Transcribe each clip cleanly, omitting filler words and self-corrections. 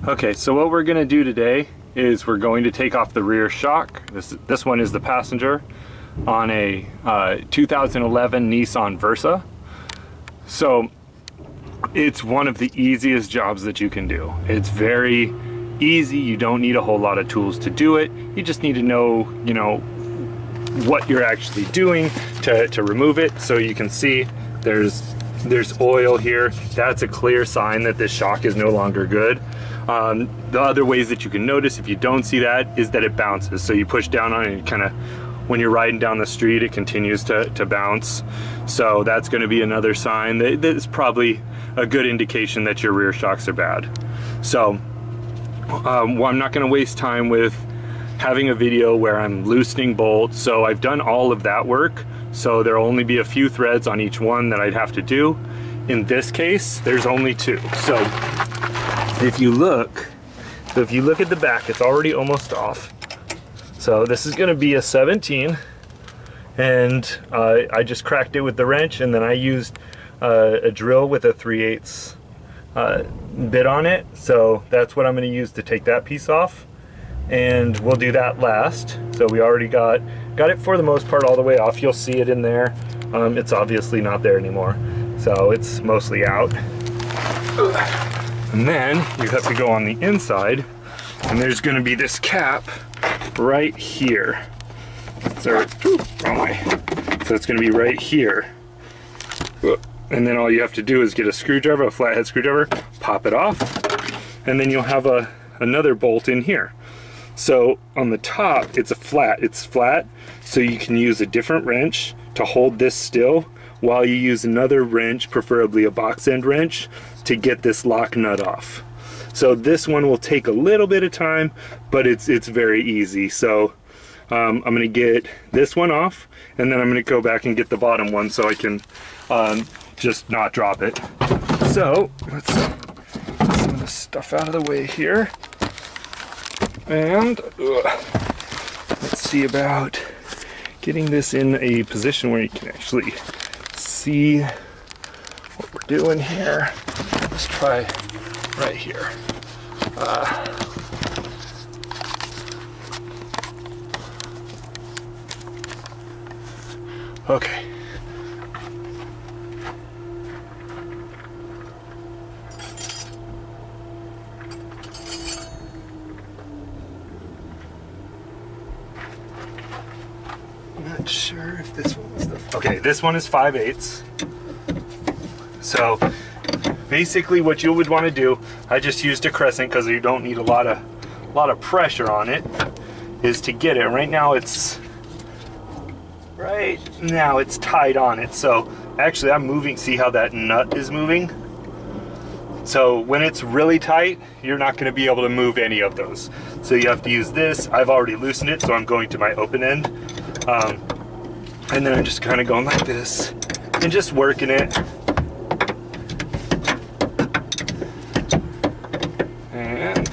Okay, so what we're gonna do today is we're going to take off the rear shock. This one is the passenger on a 2011 Nissan Versa. So it's one of the easiest jobs that you can do. It's very easy. You don't need a whole lot of tools to do it. You just need to know, what you're actually doing to remove it. So you can see there's oil here. That's a clear sign that this shock is no longer good. The other ways that you can notice if you don't see that is that it bounces. So you push down on it and kind of, when you're riding down the street, it continues to bounce. So that's going to be another sign that is probably a good indication that your rear shocks are bad. So I'm not going to waste time with having a video where I'm loosening bolts. So I've done all of that work. So there'll only be a few threads on each one that I'd have to do. In this case, there's only two. So if you look at the back, it's already almost off. So this is gonna be a 17, and I just cracked it with the wrench, and then I used a drill with a 3/8 bit on it. So that's what I'm gonna use to take that piece off, and we'll do that last. So we already got it for the most part all the way off. You'll see it in there. It's obviously not there anymore, so it's mostly out. And then you have to go on the inside, and there's gonna be this cap right here. So, wrong way. So it's gonna be right here. And then all you have to do is get a screwdriver, a flathead screwdriver, pop it off, and then you'll have another bolt in here. So on the top, it's flat, so you can use a different wrench to hold this still while you use another wrench, preferably a box end wrench, to get this lock nut off. So this one will take a little bit of time, but it's very easy. So I'm gonna get this one off, and then I'm gonna go back and get the bottom one so I can just not drop it. So let's get some of this stuff out of the way here. And let's see about getting this in a position where you can actually see what we're doing here. Let's try right here. Okay. Not sure if this one was the... Okay, this one is 5/8. So basically what you would want to do, I just used a crescent because you don't need a lot of pressure on it, is to get it. Right now it's tied on it. So actually I'm moving, see how that nut is moving? So when it's really tight, you're not going to be able to move any of those. So you have to use this. I've already loosened it, so I'm going to my open end. And then I'm just kind of going like this and just working it. And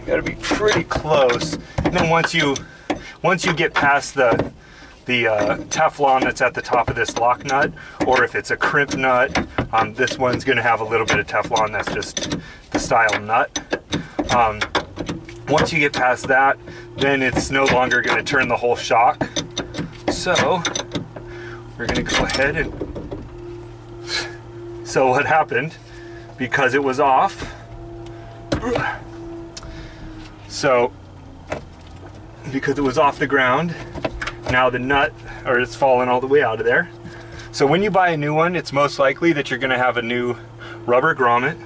gotta be pretty close. And then once you get past the Teflon that's at the top of this lock nut, or if it's a crimp nut, this one's gonna have a little bit of Teflon. That's just the style nut. Once you get past that, then it's no longer gonna turn the whole shock. So we're gonna go ahead and, so what happened, because it was off, so because it was off the ground, now the nut, or it's fallen all the way out of there. So when you buy a new one, it's most likely that you're gonna have a new rubber grommet.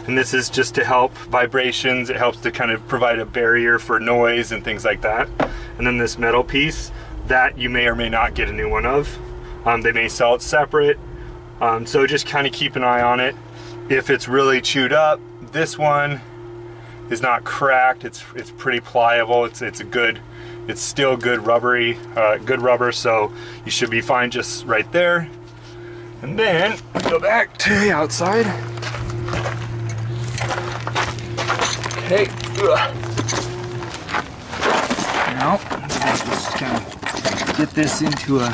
And this is just to help vibrations. It helps to kind of provide a barrier for noise and things like that. And then this metal piece, that you may or may not get a new one of. They may sell it separate. So just kind of keep an eye on it. If it's really chewed up, this one is not cracked. It's pretty pliable. It's still good rubbery, good rubber. So you should be fine just right there. And then go back to the outside. Okay. Now just kind of get this into a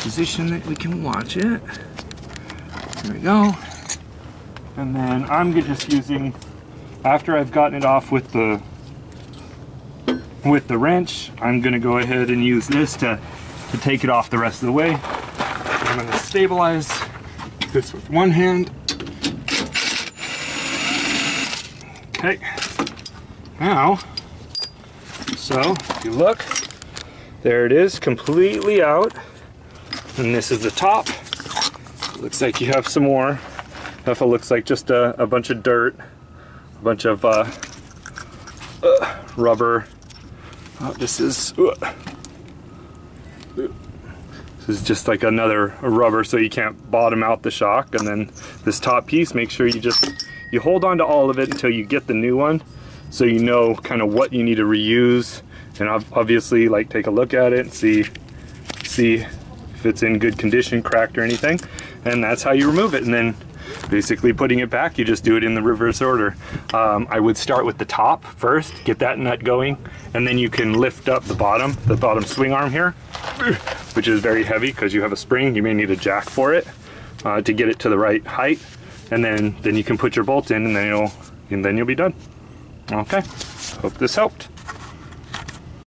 position that we can watch it. There we go. And then I'm just using, after I've gotten it off with the wrench, I'm gonna go ahead and use this to take it off the rest of the way. I'm gonna stabilize this with one hand. Okay, now, so if you look, there it is, completely out. And this is the top. Looks like you have some more. It looks like just a bunch of dirt, a bunch of rubber. This is just like another rubber, so you can't bottom out the shock. And then this top piece, make sure you hold on to all of it until you get the new one, so you know kind of what you need to reuse. And obviously, like, take a look at it and see if it's in good condition, cracked or anything. And that's how you remove it. And then basically putting it back, you just do it in the reverse order. I would start with the top first, get that nut going, and then you can lift up the bottom swing arm here, which is very heavy because you have a spring. You may need a jack for it to get it to the right height, and then you can put your bolt in, and then you'll be done. Okay, hope this helped.